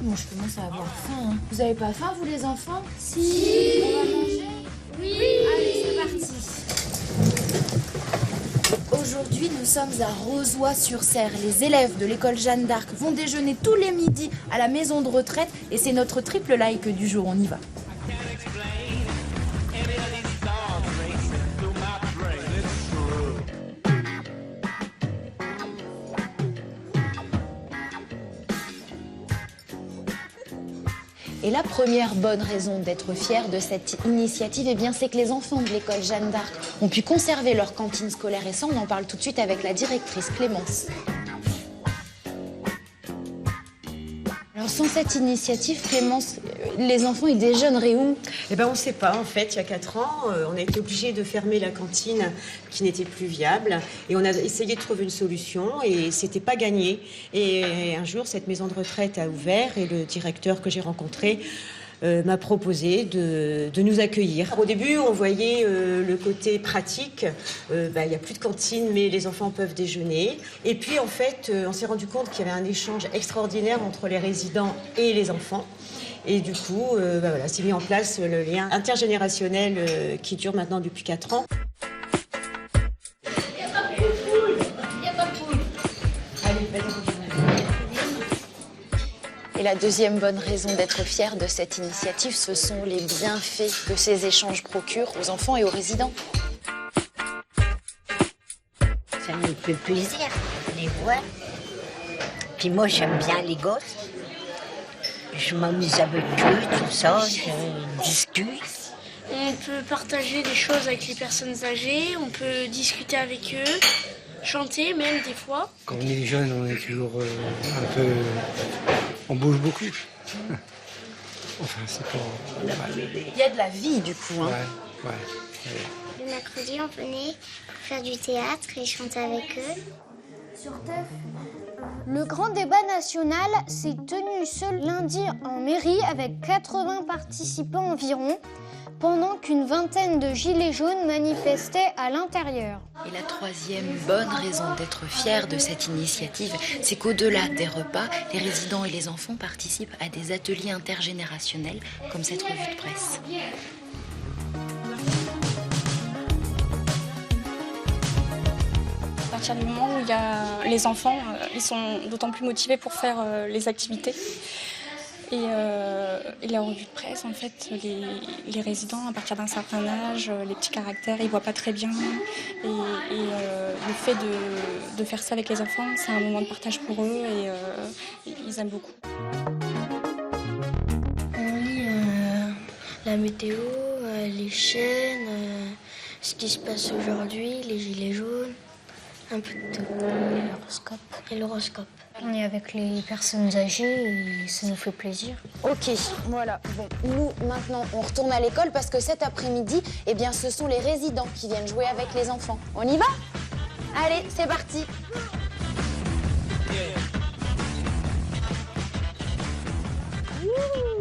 Moi, je commence à avoir faim. Hein. Vous avez pas faim, vous, les enfants? Si. On va manger? Oui. Allez, c'est parti. Aujourd'hui, nous sommes à Rozoy-sur-Serre. Les élèves de l'école Jeanne d'Arc vont déjeuner tous les midis à la maison de retraite et c'est notre triple like du jour. On y va. Et la première bonne raison d'être fière de cette initiative, eh bien, c'est que les enfants de l'école Jeanne d'Arc ont pu conserver leur cantine scolaire. Et ça, on en parle tout de suite avec la directrice Clémence. Alors, sans cette initiative, Clémence, les enfants, ils déjeuneraient où? Eh ben, on ne sait pas. En fait, il y a 4 ans, on a été obligé de fermer la cantine qui n'était plus viable. Et on a essayé de trouver une solution et c'était pas gagné. Et un jour, cette maison de retraite a ouvert et le directeur que j'ai rencontré m'a proposé de nous accueillir. Au début, on voyait le côté pratique. Il n'y a plus de cantine, mais les enfants peuvent déjeuner. Et puis, en fait, on s'est rendu compte qu'il y avait un échange extraordinaire entre les résidents et les enfants. Et du coup, voilà, s'est mis en place le lien intergénérationnel qui dure maintenant depuis 4 ans. Il n'y a pas de poule. Il n'y a pas de poule. Allez, vas-y. Et la deuxième bonne raison d'être fière de cette initiative, ce sont les bienfaits que ces échanges procurent aux enfants et aux résidents. Ça nous fait plaisir, les voir. Puis moi, j'aime bien les gosses. Je m'amuse avec eux, tout ça, je discute. On peut partager des choses avec les personnes âgées, on peut discuter avec eux, chanter même des fois. Quand on est jeune, on est toujours un peu... On bouge beaucoup. Enfin, c'est pas... Il y a de la vie, du coup. Hein. Ouais. Le mercredi, on venait faire du théâtre et chanter avec eux. Sur TEF, le grand débat national s'est tenu ce lundi en mairie avec 80 participants environ, pendant qu'une vingtaine de gilets jaunes manifestaient à l'intérieur. Et la troisième bonne raison d'être fière de cette initiative, c'est qu'au-delà des repas, les résidents et les enfants participent à des ateliers intergénérationnels comme cette revue de presse. À partir du moment où il y a les enfants, ils sont d'autant plus motivés pour faire les activités. Et la revue de presse, en fait, les résidents, à partir d'un certain âge, les petits caractères, ils ne voient pas très bien. Et le fait de faire ça avec les enfants, c'est un moment de partage pour eux et ils aiment beaucoup. On lit la météo, les chaînes, ce qui se passe aujourd'hui, les gilets jaunes, un peu de tout. L'horoscope. Et l'horoscope. On est avec les personnes âgées et ça nous fait plaisir. Ok, voilà. Bon, nous, maintenant, on retourne à l'école parce que cet après-midi, eh bien, ce sont les résidents qui viennent jouer avec les enfants. On y va? Allez, c'est parti. Wouh.